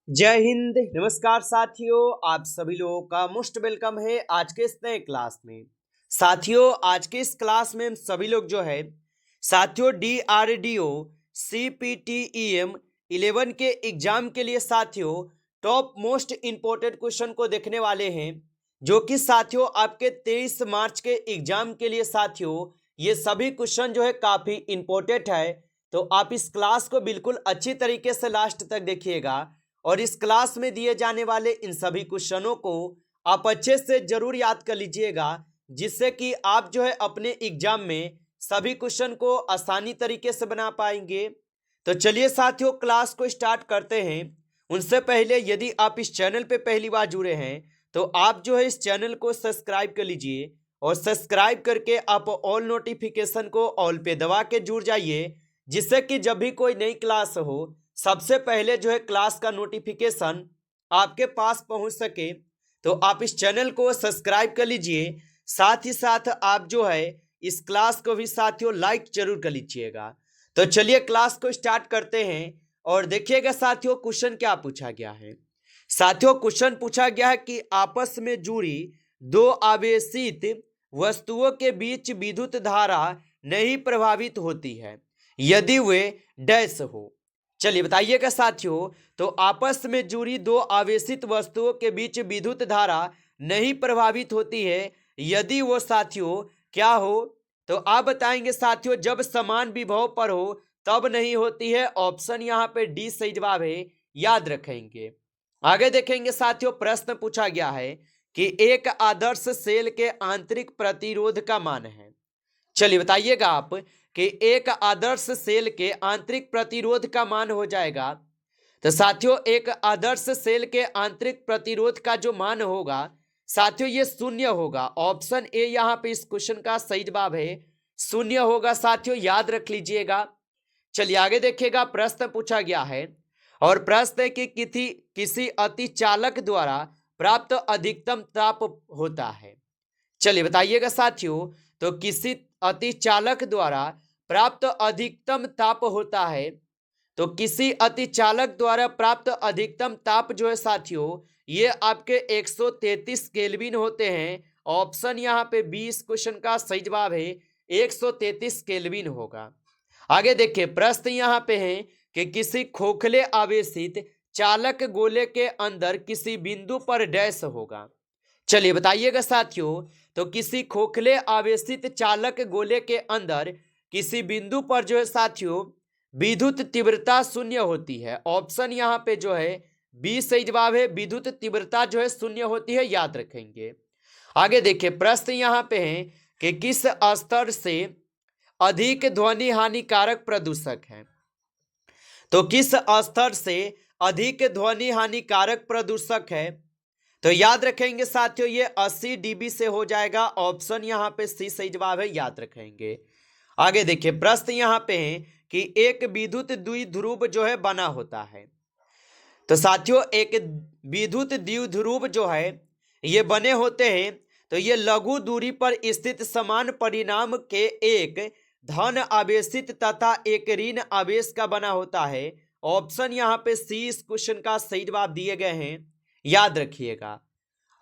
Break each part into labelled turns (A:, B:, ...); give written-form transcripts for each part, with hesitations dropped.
A: जय हिंद। नमस्कार साथियों, आप सभी लोगों का मोस्ट वेलकम है आज के इस नए क्लास में। साथियों, आज के इस क्लास में हम सभी लोग जो है साथियों DRDO CPTEM 11 के एग्जाम के लिए साथियों टॉप मोस्ट इंपोर्टेंट क्वेश्चन को देखने वाले हैं, जो कि साथियों आपके 23 मार्च के एग्जाम के लिए साथियों ये सभी क्वेश्चन जो है काफी इंपॉर्टेंट है। तो आप इस क्लास को बिल्कुल अच्छी तरीके से लास्ट तक देखिएगा और इस क्लास में दिए जाने वाले इन सभी क्वेश्चनों को आप अच्छे से जरूर याद कर लीजिएगा, जिससे कि आप जो है अपने एग्जाम में सभी क्वेश्चन को आसानी तरीके से बना पाएंगे। तो चलिए साथियों क्लास को स्टार्ट करते हैं। उनसे पहले यदि आप इस चैनल पे पहली बार जुड़े हैं तो आप जो है इस चैनल को सब्सक्राइब कर लीजिए और सब्सक्राइब करके आप ऑल नोटिफिकेशन को ऑल पे दबा के जुड़ जाइए, जिससे कि जब भी कोई नई क्लास हो सबसे पहले जो है क्लास का नोटिफिकेशन आपके पास पहुंच सके। तो आप इस चैनल को सब्सक्राइब कर लीजिए, साथ ही साथ आप जो है इस क्लास को भी साथियों लाइक जरूर कर लीजिएगा। तो चलिए क्लास को स्टार्ट करते हैं और देखिएगा साथियों क्वेश्चन क्या पूछा गया है। साथियों क्वेश्चन पूछा गया है कि आपस में जुड़ी दो आवेशित वस्तुओं के बीच विद्युत धारा नहीं प्रभावित होती है यदि वे डैश हो। चलिए बताइएगा साथियों, तो आपस में जुड़ी दो आवेशित वस्तुओं के बीच विद्युत धारा नहीं प्रभावित होती है यदि वो साथियों क्या हो। तो आप बताएंगे साथियों जब समान विभव पर हो तब नहीं होती है। ऑप्शन यहाँ पे डी सही जवाब है, याद रखेंगे। आगे देखेंगे साथियों, प्रश्न पूछा गया है कि एक आदर्श सेल के आंतरिक प्रतिरोध का मान है। चलिए बताइएगा आप कि एक आदर्श सेल के आंतरिक प्रतिरोध का मान हो जाएगा। तो साथियों एक आदर्श सेल के आंतरिक प्रतिरोध का जो मान होगा साथियों ये शून्य होगा। ऑप्शन ए यहाँ पे इस क्वेश्चन का सही जवाब है, शून्य होगा साथियों, याद रख लीजिएगा। चलिए आगे देखिएगा, प्रश्न पूछा गया है और प्रश्न है कि किसी अति चालक द्वारा प्राप्त अधिकतम ताप होता है। चलिए बताइएगा साथियों, तो किसी अति चालक द्वारा प्राप्त अधिकतम ताप होता है। तो किसी अति चालक द्वारा प्राप्त अधिकतम ताप जो है साथियों ये आपके 133 केल्विन होते हैं। ऑप्शन यहाँ पे 20 क्वेश्चन का सही जवाब है, 133 केल्विन होगा। आगे देखिए, प्रश्न यहाँ पे है कि किसी खोखले आवेशित चालक गोले के अंदर किसी बिंदु पर डैश होगा। चलिए बताइएगा साथियों, तो किसी खोखले आवेशित चालक गोले के अंदर किसी बिंदु पर जो है साथियों विद्युत तीव्रता शून्य होती है। ऑप्शन यहाँ पे जो है 20 सही जवाब है, विद्युत तीव्रता जो है शून्य होती है, याद रखेंगे। आगे देखिए, प्रश्न यहाँ पे है कि किस स्तर से अधिक ध्वनि हानिकारक प्रदूषक है। तो किस स्तर से अधिक ध्वनि हानिकारक प्रदूषक है, तो याद रखेंगे साथियों ये 80 dB से हो जाएगा। ऑप्शन यहाँ पे सी सही जवाब है, याद रखेंगे। आगे देखिए, प्रश्न यहाँ पे है कि एक विद्युत द्विध्रुव जो है बना होता है। तो साथियों एक विद्युत द्विध्रुव जो है ये बने होते हैं, तो ये लघु दूरी पर स्थित समान परिणाम के एक धन आवेशित तथा एक ऋण आवेश का बना होता है। ऑप्शन यहाँ पे सी इस क्वेश्चन का सही जवाब दिए गए हैं, याद रखिएगा।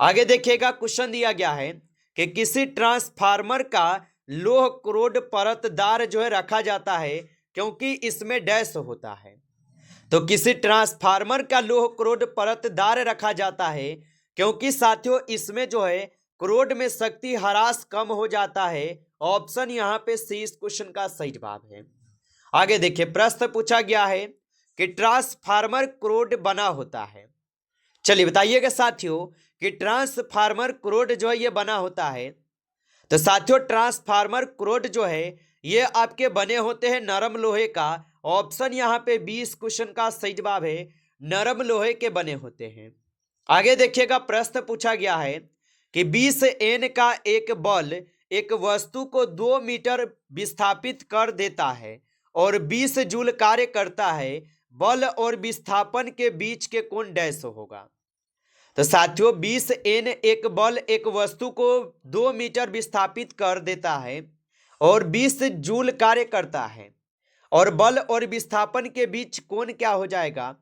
A: आगे देखिएगा, क्वेश्चन दिया गया है कि किसी ट्रांसफार्मर का लोह क्रोड परतदार जो है रखा जाता है क्योंकि इसमें डैश होता है। तो किसी ट्रांसफार्मर का लोह क्रोड परतदार रखा जाता है क्योंकि साथियों इसमें जो है क्रोड में शक्ति ह्रास कम हो जाता है। ऑप्शन यहाँ पे सी इस क्वेश्चन का सही जवाब है। आगे देखिए, प्रश्न पूछा गया है कि ट्रांसफार्मर क्रोड बना होता है। चलिए बताइएगा साथियों कि ट्रांसफार्मर क्रोड जो है ये बना होता है। तो साथियों ट्रांसफार्मर क्रोड जो है ये आपके बने होते हैं नरम लोहे का। ऑप्शन यहाँ पे 20 क्वेश्चन का सही जवाब है, नरम लोहे के बने होते हैं। आगे देखिएगा, प्रश्न पूछा गया है कि 20 N का एक बल एक वस्तु को 2 मीटर विस्थापित कर देता है और 20 जूल कार्य करता है। बल और विस्थापन के बीच के कोण डैश होगा। तो साथियों 20 N एक बल एक वस्तु को 2 मीटर विस्थापित कर देता है और 20 जूल कार्य करता है और बल और विस्थापन के बीच कोण क्या हो जाएगा।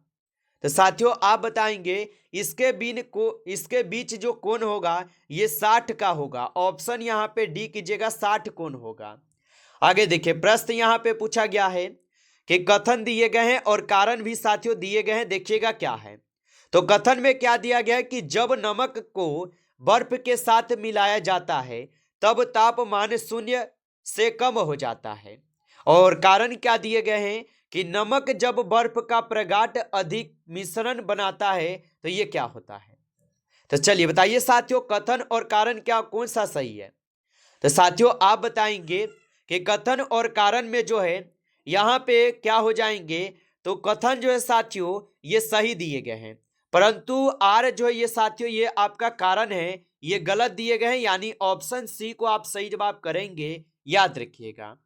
A: तो साथियों आप बताएंगे इसके बीच जो कोण होगा ये 60 का होगा। ऑप्शन यहाँ पे डी कीजिएगा, 60 कोण होगा। आगे देखिए प्रश्न यहाँ पे पूछा गया है कि कथन दिए गए हैं और कारण भी साथियों दिए गए हैं। देखिएगा क्या है, तो कथन में क्या दिया गया है कि जब नमक को बर्फ के साथ मिलाया जाता है तब तापमान 0 से कम हो जाता है। और कारण क्या दिए गए हैं कि नमक जब बर्फ का प्रगाढ़ अधिक मिश्रण बनाता है तो ये क्या होता है। तो चलिए बताइए साथियों, कथन और कारण क्या कौन सा सही है। तो साथियों आप बताएंगे कि कथन और कारण में जो है यहाँ पे क्या हो जाएंगे, तो कथन जो है साथियों ये सही दिए गए हैं, परंतु आर जो है ये साथियों ये आपका कारण है, ये गलत दिए गए हैं, यानी ऑप्शन सी को आप सही जवाब करेंगे, याद रखिएगा।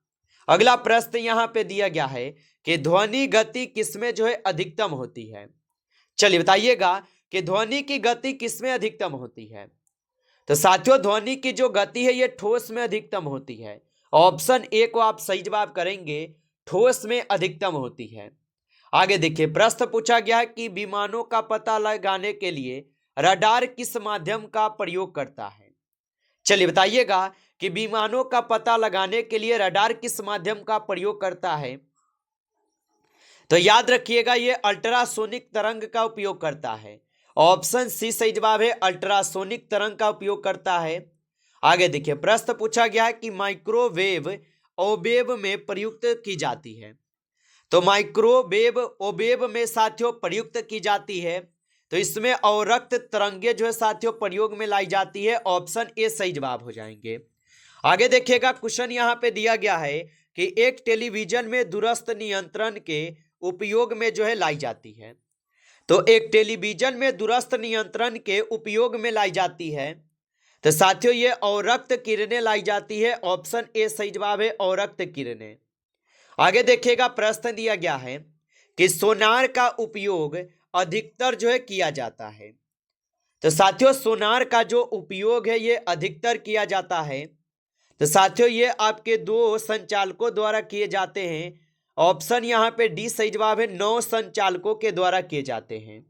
A: अगला प्रश्न यहाँ पे दिया गया है कि ध्वनि गति किसमें जो है अधिकतम होती है। चलिए बताइएगा कि ध्वनि की गति किसमें अधिकतम होती है। तो साथियों ध्वनि की जो गति है ये ठोस में अधिकतम होती है। ऑप्शन ए को आप सही जवाब करेंगे, ठोस में अधिकतम होती है। आगे देखिए प्रश्न पूछा गया है कि विमानों का पता लगाने के लिए रडार किस माध्यम का प्रयोग करता है। चलिए बताइएगा कि विमानों का पता लगाने के लिए रडार किस माध्यम का प्रयोग करता है। तो याद रखिएगा ये अल्ट्रासोनिक तरंग का उपयोग करता है। ऑप्शन सी सही जवाब है, अल्ट्रासोनिक तरंग का उपयोग करता है। आगे देखिए प्रश्न पूछा गया है कि माइक्रोवेव ओवेव में प्रयुक्त की जाती है। तो माइक्रोवेव ओवेव में साथियों प्रयुक्त की जाती है, तो इसमें अवरक्त तरंगे जो है साथियों प्रयोग में लाई जाती है। ऑप्शन ए सही जवाब हो जाएंगे। आगे देखिएगा क्वेश्चन यहाँ पे दिया गया है कि एक टेलीविजन में दूरस्थ नियंत्रण के उपयोग में जो है लाई जाती है। तो एक टेलीविजन में दूरस्थ नियंत्रण के उपयोग में लाई जाती है, तो साथियों ये अवरक्त किरणें लाई जाती है। ऑप्शन ए सही जवाब है, अवरक्त किरणें। आगे देखिएगा प्रश्न दिया गया है कि सोनार का उपयोग अधिकतर जो है किया जाता है। तो साथियों सोनार का जो उपयोग है ये अधिकतर किया जाता है, तो साथियों ये आपके 2 संचालकों द्वारा किए जाते हैं। ऑप्शन यहाँ पे डी सही जवाब है, 9 संचालकों के द्वारा किए जाते हैं।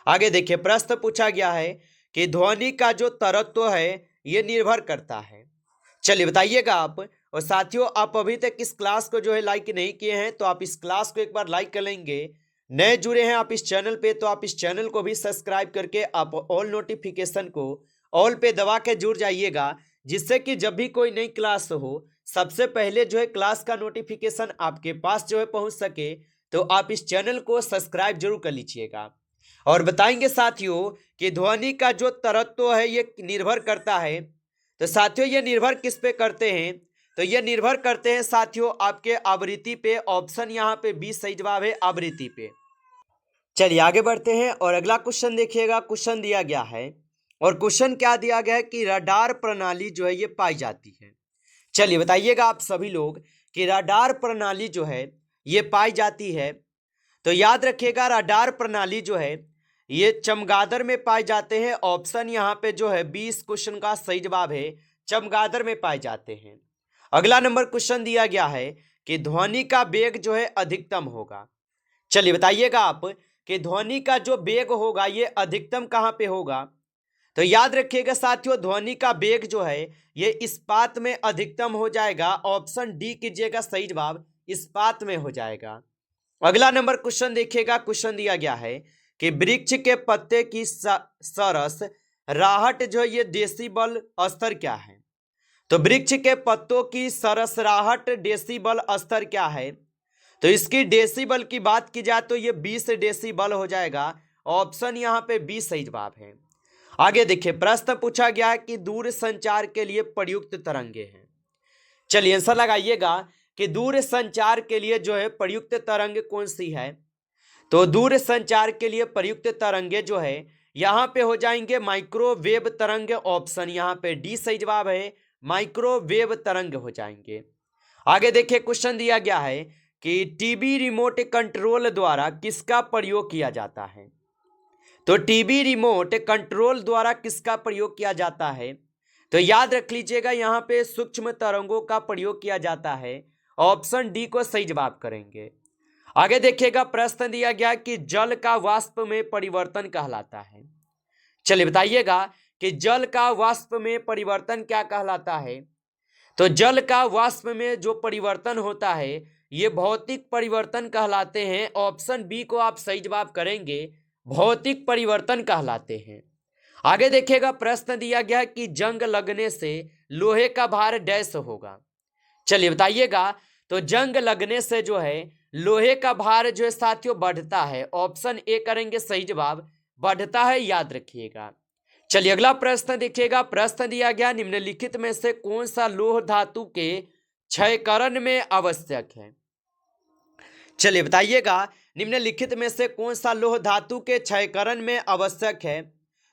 A: आगे देखिए प्रश्न पूछा गया है कि ध्वनि का जो तरत्व है ये निर्भर करता है। चलिए बताइएगा आप। और साथियों आप अभी तक इस क्लास को जो है लाइक नहीं किए हैं तो आप इस क्लास को एक बार लाइक कर लेंगे। नए जुड़े हैं आप इस चैनल पे तो आप इस चैनल को भी सब्सक्राइब करके आप ऑल नोटिफिकेशन को ऑल पे दबा के जुड़ जाइएगा, जिससे कि जब भी कोई नई क्लास हो सबसे पहले जो है क्लास का नोटिफिकेशन आपके पास जो है पहुंच सके। तो आप इस चैनल को सब्सक्राइब जरूर कर लीजिएगा। और बताएंगे साथियों कि ध्वनि का जो तरत्व है ये निर्भर करता है। तो साथियों ये निर्भर किस पे करते हैं, तो ये निर्भर करते हैं साथियों आपके आवृत्ति पे। ऑप्शन यहाँ पे बी सही जवाब है, आवृत्ति पे। चलिए आगे बढ़ते हैं और अगला क्वेश्चन देखिएगा। क्वेश्चन दिया गया है और क्वेश्चन क्या दिया गया है कि रडार प्रणाली जो है ये पाई जाती है। चलिए बताइएगा आप सभी लोग कि रडार प्रणाली जो है ये पाई जाती है। तो याद रखिएगा रडार प्रणाली जो है ये चमगादड़ में पाए जाते हैं। ऑप्शन यहाँ पे जो है 20 क्वेश्चन का सही जवाब है, चमगादड़ में पाए जाते हैं। अगला नंबर क्वेश्चन दिया गया है कि ध्वनि का वेग जो है अधिकतम होगा। चलिए बताइएगा आप कि ध्वनि का जो वेग होगा ये अधिकतम कहाँ पे होगा। तो याद रखिएगा साथियों ध्वनि का वेग जो है ये इस्पात में अधिकतम हो जाएगा। ऑप्शन डी कीजिएगा सही जवाब, इस्पात में हो जाएगा। अगला नंबर क्वेश्चन देखिएगा। क्वेश्चन दिया गया है कि वृक्ष के पत्ते की सरस राहट जो ये डेसिबल स्तर क्या है। तो वृक्ष के पत्तों की सरसराहट डेसिबल स्तर क्या है। तो इसकी डेसिबल की बात की जाए तो ये 20 डेसिबल हो जाएगा। ऑप्शन यहाँ पे 20 सही जवाब है। आगे देखिए प्रश्न पूछा गया है कि दूर संचार के लिए प्रयुक्त तरंगे हैं। चलिए आंसर लगाइएगा कि दूर संचार के लिए जो है प्रयुक्त तरंग कौन सी है। तो दूर संचार के लिए प्रयुक्त तरंगे जो है यहाँ पे हो जाएंगे माइक्रोवेव तरंग। ऑप्शन यहाँ पे डी सही जवाब है, माइक्रोवेव तरंग हो जाएंगे। आगे देखिए क्वेश्चन दिया गया है कि टीवी रिमोट कंट्रोल द्वारा किसका प्रयोग किया जाता है। तो टीवी रिमोट कंट्रोल द्वारा किसका प्रयोग किया जाता है। तो याद रख लीजिएगा यहाँ पे सूक्ष्म तरंगों का प्रयोग किया जाता है। ऑप्शन डी को सही जवाब करेंगे। आगे देखिएगा प्रश्न दिया गया कि जल का वाष्प में परिवर्तन कहलाता है। चलिए बताइएगा कि जल का वाष्प में परिवर्तन क्या कहलाता है। तो जल का वाष्प में जो परिवर्तन होता है ये भौतिक परिवर्तन कहलाते हैं। ऑप्शन बी को आप सही जवाब करेंगे, भौतिक परिवर्तन कहलाते हैं। आगे देखिएगा प्रश्न दिया गया कि जंग लगने से लोहे का भार डैश होगा। चलिए बताइएगा, तो जंग लगने से जो है लोहे का भार जो है साथियों बढ़ता है। ऑप्शन ए करेंगे सही जवाब, बढ़ता है, याद रखिएगा। चलिए अगला प्रश्न देखिएगा। प्रश्न दिया गया निम्नलिखित में से कौन सा लौह धातु के क्षयकरण में आवश्यक है। चलिए बताइएगा निम्नलिखित में से कौन सा लौह धातु के क्षयकरण में आवश्यक है।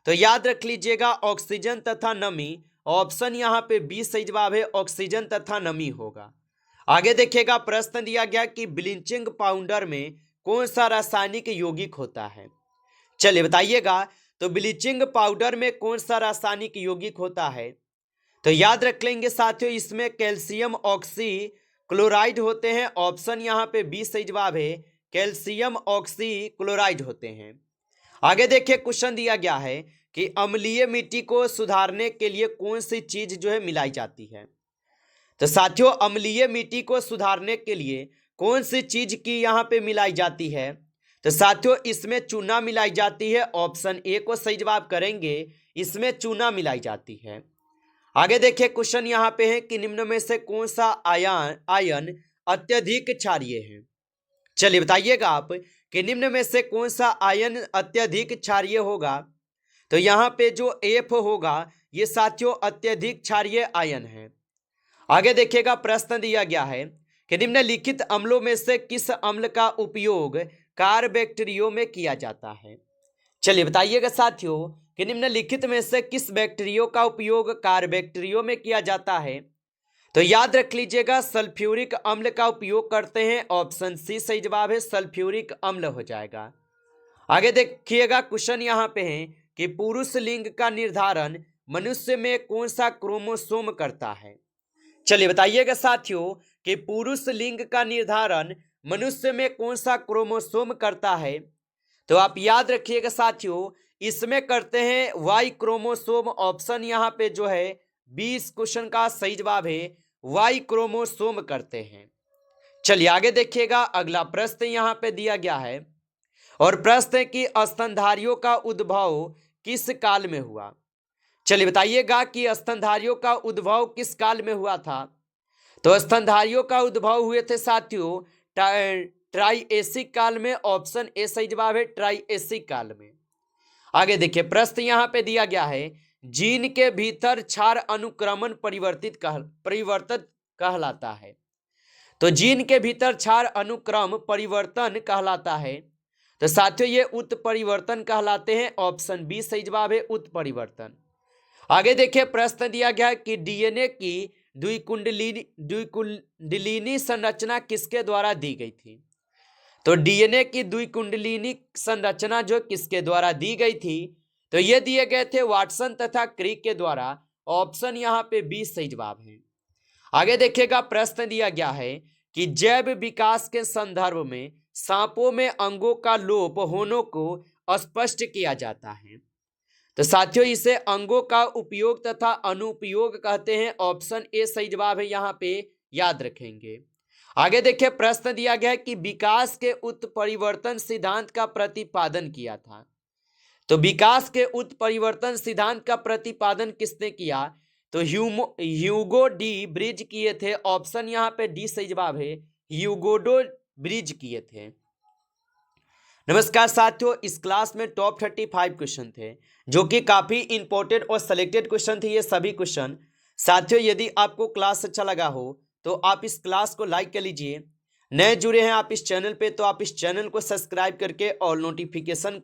A: तो याद रख लीजिएगा ऑक्सीजन तथा नमी। ऑप्शन यहाँ पे बी सही जवाब है, ऑक्सीजन तथा नमी होगा। आगे देखिएगा प्रश्न दिया गया कि ब्लीचिंग पाउडर में कौन सा रासायनिक यौगिक होता है। चलिए बताइएगा, तो ब्लीचिंग पाउडर में कौन सा रासायनिक यौगिक होता है। तो याद रख लेंगे साथियों, इसमें कैल्शियम ऑक्सी क्लोराइड होते हैं। ऑप्शन यहाँ पे बी सही जवाब है, कैल्शियम ऑक्सी क्लोराइड होते हैं। आगे देखिए क्वेश्चन दिया गया है कि अम्लीय मिट्टी को सुधारने के लिए कौन सी चीज जो है मिलाई जाती है। तो साथियों अम्लीय मिट्टी को सुधारने के लिए कौन सी चीज की यहाँ पे मिलाई जाती है। तो साथियों इसमें चूना मिलाई जाती है। ऑप्शन ए को सही जवाब करेंगे, इसमें चूना मिलाई जाती है। आगे देखिए क्वेश्चन यहाँ पे है कि निम्न में से कौन सा आयन अत्यधिक क्षारीय है। चलिए बताइएगा आप कि निम्न में से कौन सा आयन अत्यधिक क्षारीय होगा। तो यहाँ पे जो एफ होगा ये साथियों अत्यधिक क्षारीय आयन है। आगे देखिएगा प्रश्न दिया गया है कि निम्नलिखित अम्लों में से किस अम्ल का उपयोग कार्बोबैक्टीरियो में किया जाता है। चलिए बताइएगा साथियों कि निम्नलिखित में से किस बैक्टीरियो का उपयोग कार्बोबैक्टीरियो में किया जाता है। तो याद रख लीजिएगा सल्फ्यूरिक अम्ल का उपयोग करते हैं। ऑप्शन सी सही जवाब है, सल्फ्यूरिक अम्ल हो जाएगा। आगे देखिएगा क्वेश्चन यहाँ पे है कि पुरुष लिंग का निर्धारण मनुष्य में कौन सा क्रोमोसोम करता है। चलिए बताइएगा साथियों कि पुरुष लिंग का निर्धारण मनुष्य में कौन सा क्रोमोसोम करता है। तो आप याद रखिएगा साथियों इसमें करते हैं वाई क्रोमोसोम। ऑप्शन यहाँ पे जो है 20 क्वेश्चन का सही जवाब है, वाई क्रोमोसोम करते हैं। चलिए आगे देखिएगा अगला प्रश्न यहाँ पे दिया गया है और प्रश्न है कि स्तनधारियों का उद्भव किस काल में हुआ। चलिए बताइएगा कि स्तनधारियों का उद्भव किस काल में हुआ था। तो स्तनधारियों का उद्भव हुए थे साथियों ट्राइएसिक काल में। ऑप्शन ए सही जवाब है, ट्राइएसिक काल में। आगे देखिए प्रश्न यहाँ पे दिया गया है जीन के भीतर क्षार अनुक्रमण परिवर्तन कहलाता है। तो जीन के भीतर क्षार अनुक्रम परिवर्तन कहलाता है। तो साथियों ये उत्परिवर्तन कहलाते हैं। ऑप्शन बी सही जवाब है, उत्परिवर्तन। आगे देखिए प्रश्न दिया गया कि डीएनए की द्विकुंडलिनी संरचना किसके द्वारा दी गई थी। तो डीएनए की द्विकुंडलिनी संरचना जो किसके द्वारा दी गई थी। तो ये दिए गए थे वाटसन तथा क्रिक के द्वारा। ऑप्शन यहाँ पे बी सही जवाब है। आगे देखिएगा प्रश्न दिया गया है कि जैव विकास के संदर्भ में सांपों में अंगों का लोप होने को स्पष्ट किया जाता है। तो साथियों इसे अंगों का उपयोग तथा अनुपयोग कहते हैं। ऑप्शन ए सही जवाब है, यहाँ पे याद रखेंगे। आगे देखिए प्रश्न दिया गया है कि विकास के उत्परिवर्तन सिद्धांत का प्रतिपादन किया था। तो विकास के उत्परिवर्तन सिद्धांत का प्रतिपादन किसने किया। तो ह्यूगो डी ब्रिज किए थे। ऑप्शन यहाँ पे डी सही जवाब है, ह्यूगो ब्रिज किए थे। नमस्कार साथियों, इस क्लास में टॉप 35 क्वेश्चन थे जो कि काफी इंपॉर्टेंट और सिलेक्टेड क्वेश्चन थे। ये सभी क्वेश्चन साथियों यदि आपको क्लास अच्छा लगा हो तो आप इस क्लास को लाइक कर लीजिए। नए जुड़े हैं आप इस चैनल पे तो आप इस चैनल को सब्सक्राइब करके ऑल नोटिफिकेशन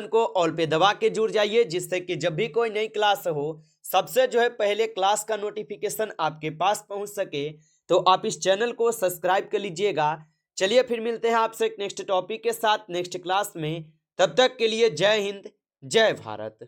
A: को ऑल पे दबा के जुड़ जाइए, जिससे कि जब भी कोई नई क्लास हो सबसे जो है पहले क्लास का नोटिफिकेशन आपके पास पहुंच सके। तो आप इस चैनल को सब्सक्राइब कर लीजिएगा। चलिए फिर मिलते हैं आपसे एक नेक्स्ट टॉपिक के साथ नेक्स्ट क्लास में। तब तक के लिए जय हिंद, जय भारत।